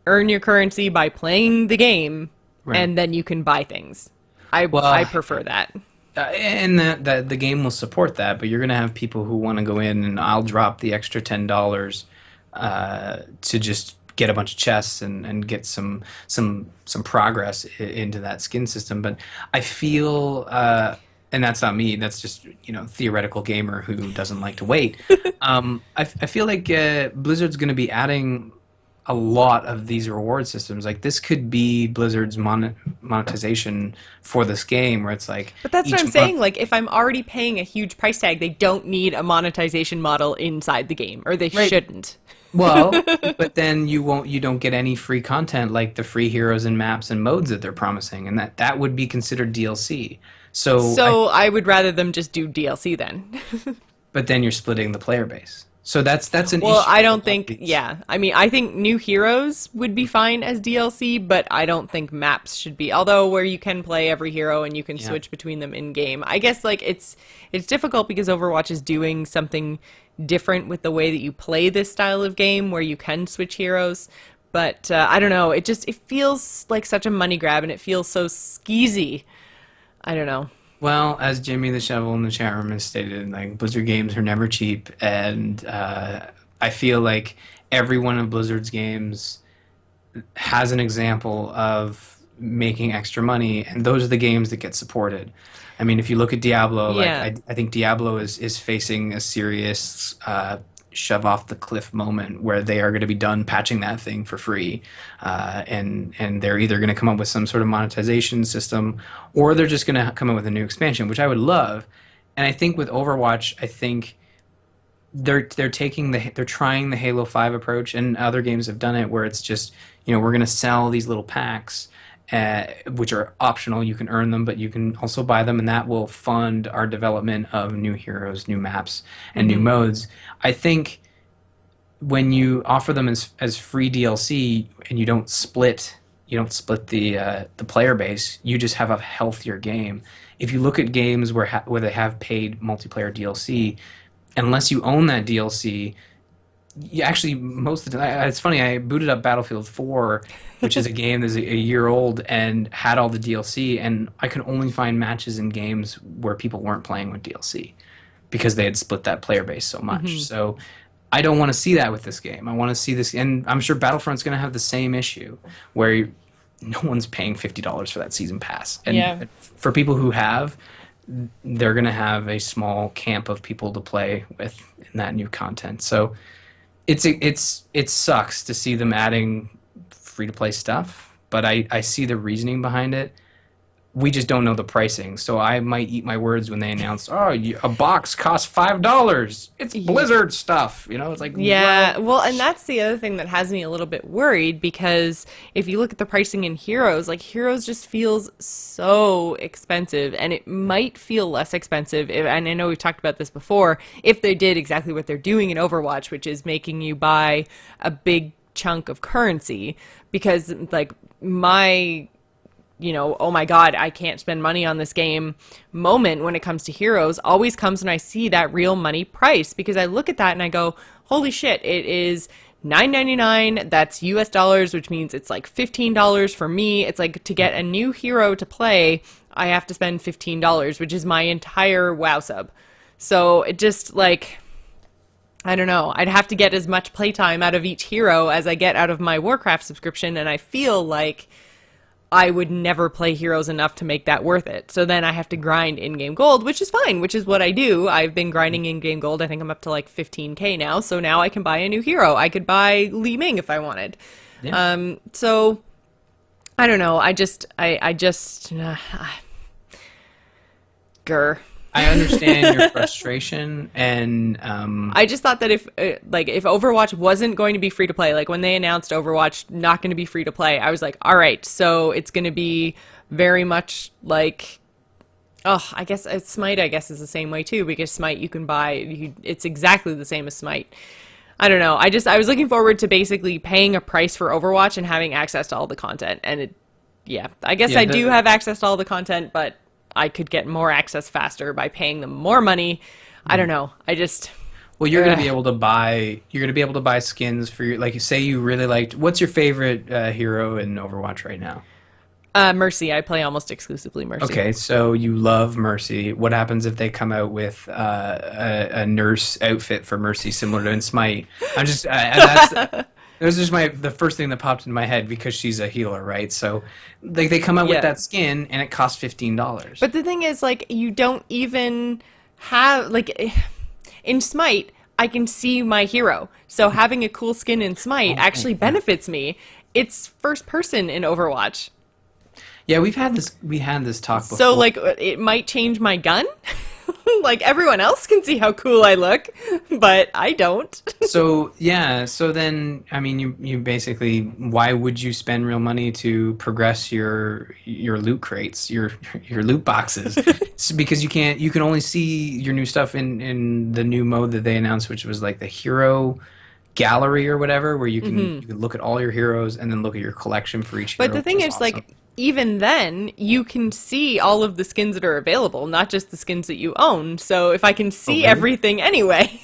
earn your currency by playing the game, Right. and then you can buy things. I Well, prefer that. and that the game will support that, but you're gonna have people who want to go in and I'll drop the extra $10 to just get a bunch of chests and get some progress into that skin system. But I feel, and that's not me. That's just theoretical gamer who doesn't like to wait. I feel like Blizzard's gonna be adding a lot of these reward systems. Like this could be Blizzard's monetization for this game, where it's like But that's what each I'm month. saying. Like, if I'm already paying a huge price tag, they don't need a monetization model inside the game, or they Right. shouldn't. Well, but then you don't get any free content like the free heroes and maps and modes that they're promising, and that would be considered DLC. So So I would rather them just do DLC then. but then you're splitting the player base. So that's an Well, issue I with a don't lot of think, these. yeah. I mean, I think new heroes would be fine as DLC, but I don't think maps should be. Although where you can play every hero and you can Yeah. switch between them in game. I guess like it's difficult because Overwatch is doing something different with the way that you play this style of game where you can switch heroes. But I don't know, it feels like such a money grab and it feels so skeezy. I don't know. Well, as Jimmy the Shovel in the chat room has stated, like Blizzard games are never cheap, and I feel like every one of Blizzard's games has an example of making extra money, and those are the games that get supported. I mean, if you look at Diablo, like Yeah. I think Diablo is facing a serious shove off the cliff moment where they are going to be done patching that thing for free, and they're either going to come up with some sort of monetization system, or they're just going to come up with a new expansion, which I would love. And I think with Overwatch, I think they're trying the Halo 5 approach, and other games have done it where it's just we're going to sell these little packs, which are optional. You can earn them, but you can also buy them, and that will fund our development of new heroes, new maps, and new Hmm. modes. I think when you offer them as free DLC and you don't split the player base, you just have a healthier game. If you look at games where they have paid multiplayer DLC, unless you own that DLC, you actually most of the time, it's funny, I booted up Battlefield 4, which is a game that's a year old and had all the DLC, and I could only find matches in games where people weren't playing with DLC because they had split that player base so much. Hmm. So I don't want to see that with this game. I want to see this, and I'm sure Battlefront's going to have the same issue where no one's paying $50 for that season pass. Yeah. And for people who have, they're going to have a small camp of people to play with in that new content. So it sucks to see them adding free to play stuff, but I see the reasoning behind it. We just don't know the pricing, so I might eat my words when they announce, "Oh, a box costs $5. It's Blizzard stuff." You know, it's like, yeah. Well, and that's the other thing that has me a little bit worried, because if you look at the pricing in Heroes, like Heroes just feels so expensive, and it might feel less expensive. And I know we've talked about this before. If they did exactly what they're doing in Overwatch, which is making you buy a big chunk of currency, because like oh my God, I can't spend money on this game moment when it comes to Heroes always comes when I see that real money price, because I look at that and I go, holy shit, it is $9.99. That's US dollars, which means it's like $15 for me. It's like to get a new hero to play, I have to spend $15, which is my entire WoW sub. So it just like, I don't know. I'd have to get as much playtime out of each hero as I get out of my Warcraft subscription, and I feel like I would never play Heroes enough to make that worth it. So then I have to grind in-game gold, which is fine, which is what I do. I've been grinding in-game gold. I think I'm up to like 15k now. So now I can buy a new hero. I could buy Li Ming if I wanted. Yeah. So I don't know. I just grr. I understand your frustration, and I just thought that if Overwatch wasn't going to be free to play, like when they announced Overwatch not going to be free to play, I was like, all right, so it's going to be very much like, I guess Smite, I guess, is the same way too, because Smite you can buy, it's exactly the same as Smite. I don't know. I was looking forward to basically paying a price for Overwatch and having access to all the content, and I guess I do have access to all the content, but I could get more access faster by paying them more money. I don't know. Well, you're going to be able to buy skins for your, like, say you really liked, what's your favorite hero in Overwatch right now? Mercy. I play almost exclusively Mercy. Okay, so you love Mercy. What happens if they come out with a nurse outfit for Mercy similar to in Smite? I'm just that was just the first thing that popped into my head, because she's a healer, right? So they come out with that skin and it costs $15. But the thing is, like, you don't even have, like, in Smite, I can see my hero. So having a cool skin in Smite actually benefits me. It's first person in Overwatch. Yeah, we had this talk before. So, like, it might change my gun. Like, everyone else can see how cool I look, but I don't. So then, I mean, you basically, why would you spend real money to progress your loot crates, your loot boxes? It's because you can only see your new stuff in the new mode that they announced, which was like the hero gallery or whatever, where you can look at all your heroes and then look at your collection for each hero. But the thing is, awesome. Like, even then, you can see all of the skins that are available, not just the skins that you own. So if I can see everything anyway,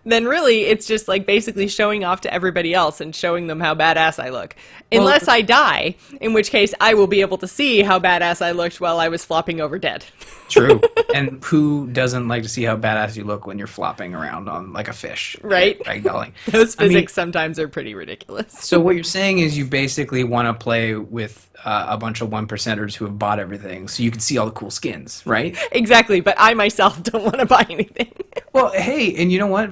then really it's just like basically showing off to everybody else and showing them how badass I look. Unless I die, in which case I will be able to see how badass I looked while I was flopping over dead. True. And who doesn't like to see how badass you look when you're flopping around on like a fish? Right? Ragdolling. Those physics sometimes are pretty ridiculous. So what you're saying is you basically want to play with a bunch of 1%ers who have bought everything so you can see all the cool skins, right? Exactly, but I myself don't want to buy anything. Well, hey, and you know what?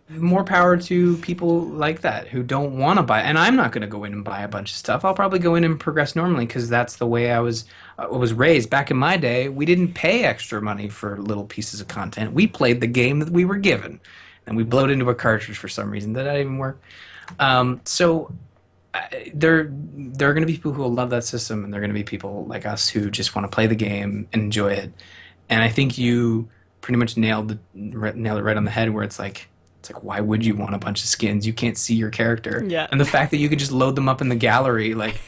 More power to people like that who don't want to buy. And I'm not going to go in and buy a bunch of stuff. I'll probably go in and progress normally, because that's the way I was raised. Back in my day, we didn't pay extra money for little pieces of content. We played the game that we were given, and we blowed into a cartridge for some reason. Did that even work? There are going to be people who will love that system, and there are going to be people like us who just want to play the game and enjoy it. And I think you pretty much nailed it right on the head, where it's like, why would you want a bunch of skins? You can't see your character. Yeah. And the fact that you could just load them up in the gallery, like,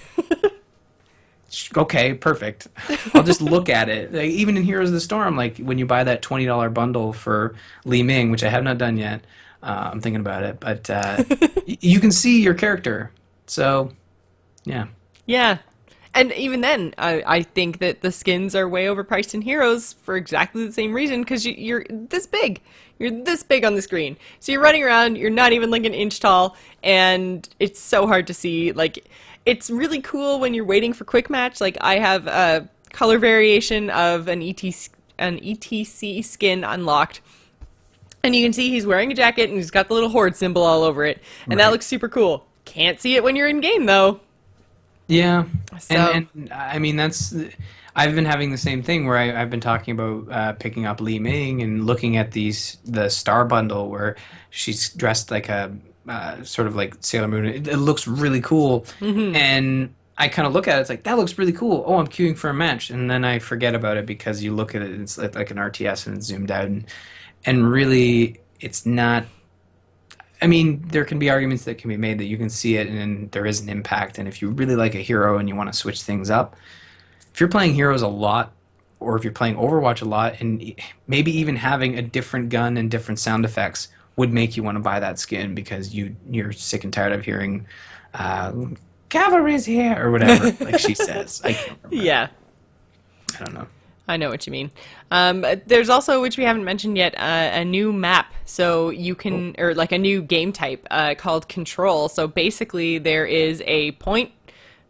okay, perfect. I'll just look at it. Like, even in Heroes of the Storm, like when you buy that $20 bundle for Li Ming, which I have not done yet, I'm thinking about it, but you can see your character. So, yeah. Yeah. And even then, I think that the skins are way overpriced in Heroes for exactly the same reason, because you're this big. You're this big on the screen. So you're running around, you're not even like an inch tall, and it's so hard to see. Like, it's really cool when you're waiting for quick match. Like, I have a color variation of an ETC skin unlocked. And you can see he's wearing a jacket and he's got the little horde symbol all over it. And that looks super cool. Can't see it when you're in game, though. Yeah, So, and I mean I've been having the same thing where I've been talking about picking up Li Ming and looking at the star bundle where she's dressed like a sort of like Sailor Moon. It looks really cool, and I kind of look at it. It's like that looks really cool. Oh, I'm queuing for a match, and then I forget about it because you look at it. It's like an RTS and it's zoomed out, and really it's not. I mean, there can be arguments that can be made that you can see it and there is an impact. And if you really like a hero and you want to switch things up, if you're playing heroes a lot, or if you're playing Overwatch a lot, and maybe even having a different gun and different sound effects would make you want to buy that skin because you're sick and tired of hearing cavalry's here or whatever, like she says. I can't remember. yeah. I don't know. I know what you mean. There's also, which we haven't mentioned yet, a new map. So you can, or like a new game type called Control. So basically there is a point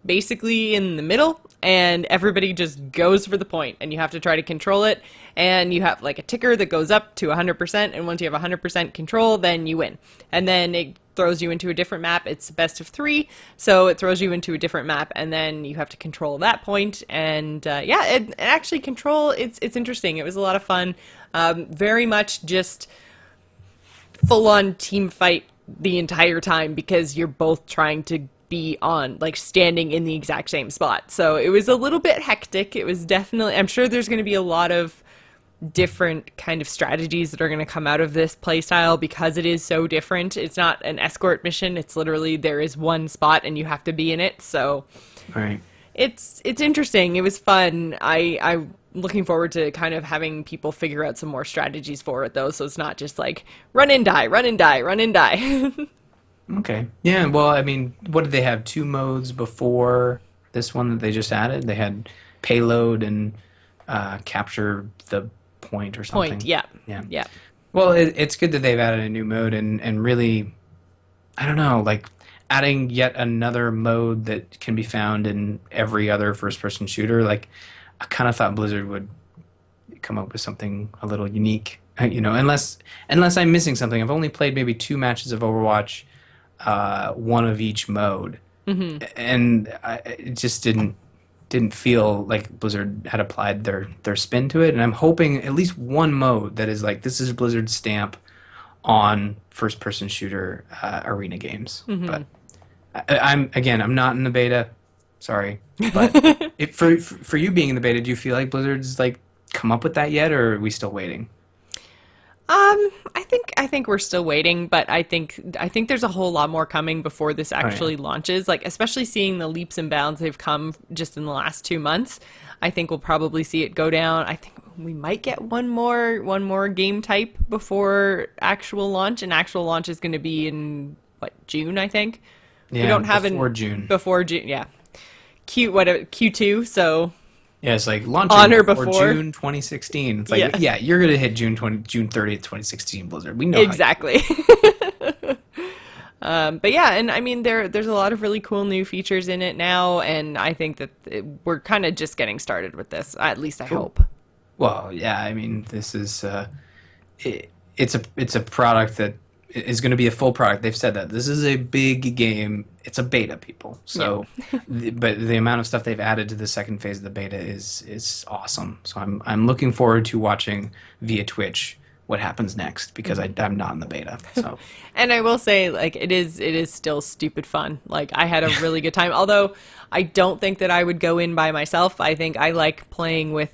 basically in the middle, and everybody just goes for the point, and you have to try to control it. And you have like a ticker that goes up to 100%, and once you have 100% control, then you win. And then it throws you into a different map. It's best of 3, so it throws you into a different map, and then you have to control that point. And yeah, it actually Control. It's interesting. It was a lot of fun. Very much just full-on team fight the entire time because you're both trying to be on, like, standing in the exact same spot. So it was a little bit hectic. It was definitely, I'm sure there's going to be a lot of different kind of strategies that are going to come out of this playstyle because it is so different. It's not an escort mission. It's literally there is one spot and you have to be in it. So Right. it's interesting. It was fun. I'm looking forward to kind of having people figure out some more strategies for it, though, so it's not just like run and die, run and die, run and die. Okay. Yeah, well, I mean, what did they have? 2 modes before this one that they just added? They had payload and capture the point or something. Point, yeah. Yeah. Yeah. Well, it's good that they've added a new mode and really, I don't know, like adding yet another mode that can be found in every other first-person shooter. Like, I kind of thought Blizzard would come up with something a little unique, unless I'm missing something. I've only played maybe 2 matches of Overwatch, one of each mode, and it just didn't feel like Blizzard had applied their spin to it. And I'm hoping at least one mode that is like, this is Blizzard's stamp on first-person shooter arena games. But I'm not in the beta. Sorry, but for you being in the beta, do you feel like Blizzard's like come up with that yet, or are we still waiting? I think we're still waiting, but I think there's a whole lot more coming before this actually launches. Like, especially seeing the leaps and bounds they've come just in the last 2 months. I think we'll probably see it go down. I think we might get one more game type before actual launch, and actual launch is going to be in June, I think. Yeah, we don't have June. Before June, yeah. Q2, so yeah, it's like launching on or before before June 2016. It's like, yeah, you're gonna hit June 30th, 2016, Blizzard. We know exactly. But yeah, and I mean, there's a lot of really cool new features in it now, and I think that we're kind of just getting started with this. At least I hope. Well, yeah, I mean, this is it's a product that is going to be a full product. They've said that this is a big game. It's a beta, people. So, but the amount of stuff they've added to the second phase of the beta is awesome. So I'm looking forward to watching via Twitch what happens next, because I'm not in the beta. So, and I will say, like, it is still stupid fun. Like, I had a really good time. Although I don't think that I would go in by myself. I think I like playing with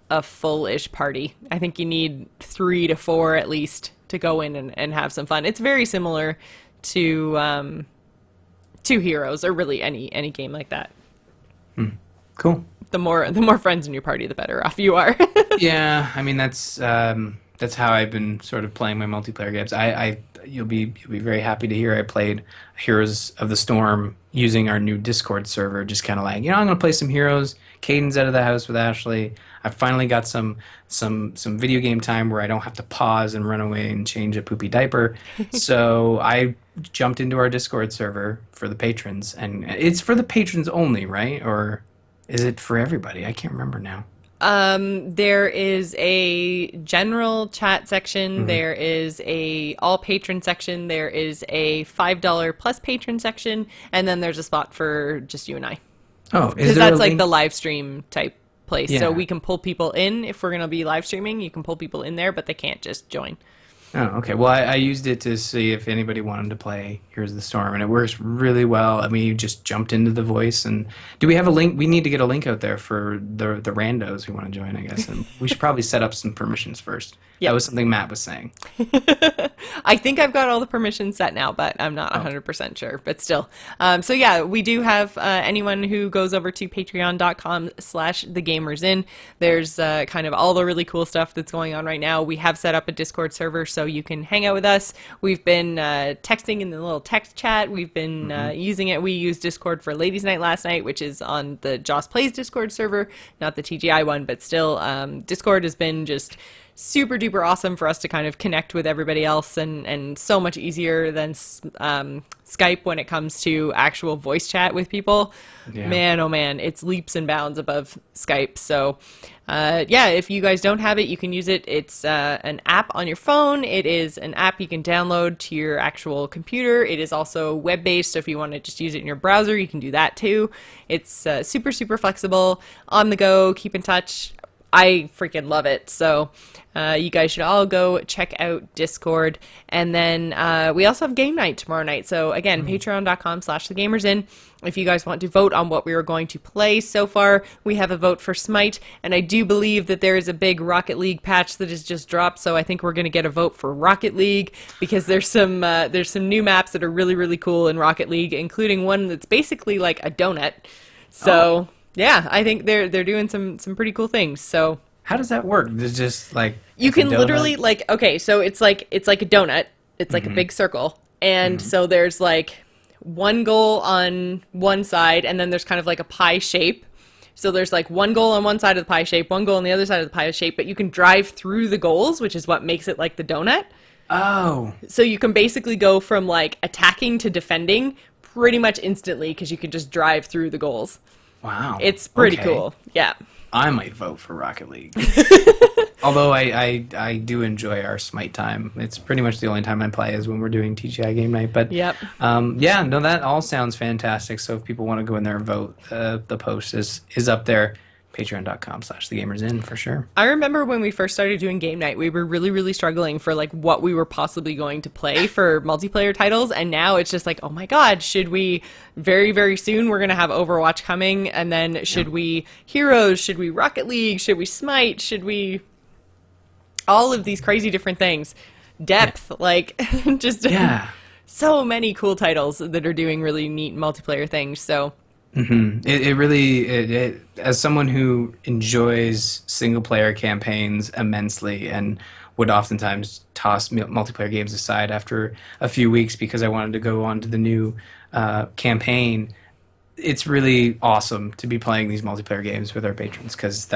a full-ish party. I think you need 3 to 4 at least to go in and have some fun. It's very similar to Heroes, or really any game like that. Cool. The more friends in your party, the better off you are. Yeah, I mean, that's That's how I've been sort of playing my multiplayer games. You'll be very happy to hear I played Heroes of the Storm using our new Discord server. Just kind of like, I'm gonna play some Heroes. Caden's out of the house with Ashley. I finally got some video game time where I don't have to pause and run away and change a poopy diaper. So I jumped into our Discord server for the patrons, and it's for the patrons only, right? Or is it for everybody? I can't remember now. There is a general chat section. There is a all patron section. There is a $5 plus patron section, and then there's a spot for just you and I. Oh, because that's like the live stream type place. Yeah. So we can pull people in if we're gonna be live streaming. You can pull people in there, but they can't just join. Oh, okay. Well, I used it to see if anybody wanted to play Here's the Storm, and it works really well. I mean, you just jumped into the voice, and do we have a link? We need to get a link out there for the randos who want to join, I guess. And we should probably set up some permissions first. Yep. That was something Matt was saying. I think I've got all the permissions set now, but I'm not 100% sure. But still. So yeah, we do have anyone who goes over to patreon.com/thegamersin. There's kind of all the really cool stuff that's going on right now. We have set up a Discord server so you can hang out with us. We've been texting in the little text chat. We've been using it. We used Discord for Ladies Night last night, which is on the Joss Plays Discord server, not the TGI one, but still Discord has been just super duper awesome for us to kind of connect with everybody else, and so much easier than Skype when it comes to actual voice chat with people. Yeah. Man, oh man, it's leaps and bounds above Skype. So yeah, if you guys don't have it, you can use it. It's an app on your phone. It is an app you can download to your actual computer. It is also web-based, so if you want to just use it in your browser, you can do that too. It's super, super flexible, on the go, keep in touch. I freaking love it. So you guys should all go check out Discord. And then we also have game night tomorrow night. So again, patreon.com/thegamersin. If you guys want to vote on what we are going to play so far, we have a vote for Smite. And I do believe that there is a big Rocket League patch that has just dropped. So I think we're going to get a vote for Rocket League, because there's some new maps that are really, really cool in Rocket League, including one that's basically like a donut. So yeah, I think they're doing some pretty cool things. So how does that work? It's just like you can literally like, okay, so it's like a donut. It's like a big circle, and so there's like one goal on one side, and then there's kind of like a pie shape. So there's like one goal on one side of the pie shape, one goal on the other side of the pie shape, but you can drive through the goals, which is what makes it like the donut. Oh. So you can basically go from like attacking to defending pretty much instantly, because you can just drive through the goals. Wow. It's pretty cool. Yeah. I might vote for Rocket League. Although I do enjoy our Smite time. It's pretty much the only time I play is when we're doing TGI game night. But yep. Yeah, no, that all sounds fantastic. So if people want to go in there and vote, the post is up there. Patreon.com/thegamersin for sure. I remember when we first started doing game night, we were really, really struggling for like what we were possibly going to play for multiplayer titles, and now it's just like, oh my god, should we very, very soon we're gonna have Overwatch coming, and then should we Heroes, should we Rocket League, should we Smite, should we all of these crazy different things, depth, like just so many cool titles that are doing really neat multiplayer things. So It really, as someone who enjoys single player campaigns immensely and would oftentimes toss multiplayer games aside after a few weeks because I wanted to go on to the new campaign, it's really awesome to be playing these multiplayer games with our patrons, because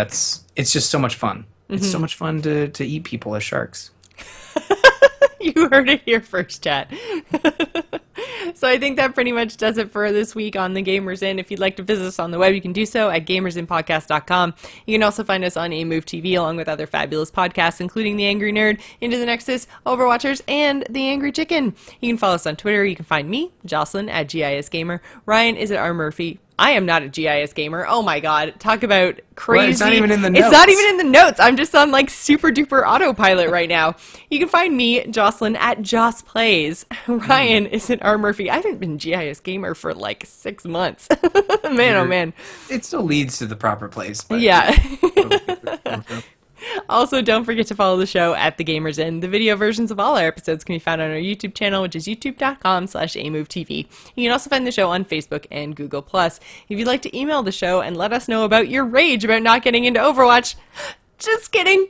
it's just so much fun. It's so much fun to eat people as sharks. You heard it here first, chat. So I think that pretty much does it for this week on The Gamers In. If you'd like to visit us on the web, you can do so at gamersinpodcast.com. You can also find us on AMove TV along with other fabulous podcasts, including The Angry Nerd, Into the Nexus, Overwatchers, and The Angry Chicken. You can follow us on Twitter. You can find me, Jocelyn, at GISGamer. Ryan is at R. Murphy. I am not a GIS gamer. Oh my god. Talk about crazy. Well, it's not even in the notes. It's not even in the notes. I'm just on like super duper autopilot right now. You can find me, Jocelyn, at Joss Plays. Ryan is at R. Murphy. I haven't been GIS gamer for like 6 months. Man, oh man. It still leads to the proper place. But yeah. Also, don't forget to follow the show at The Gamers In. The video versions of all our episodes can be found on our YouTube channel, which is youtube.com/amovetv. You can also find the show on Facebook and Google+. If you'd like to email the show and let us know about your rage about not getting into Overwatch, Just kidding.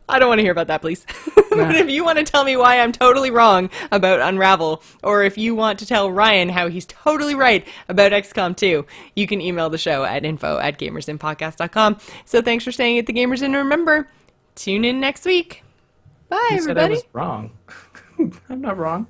I don't want to hear about that, please. But if you want to tell me why I'm totally wrong about Unravel, or if you want to tell Ryan how he's totally right about XCOM 2, you can email the show at info@gamersinpodcast.com. So thanks for staying at the Gamers Inn, and remember, tune in next week. Bye, You everybody. said I was wrong. I'm not wrong.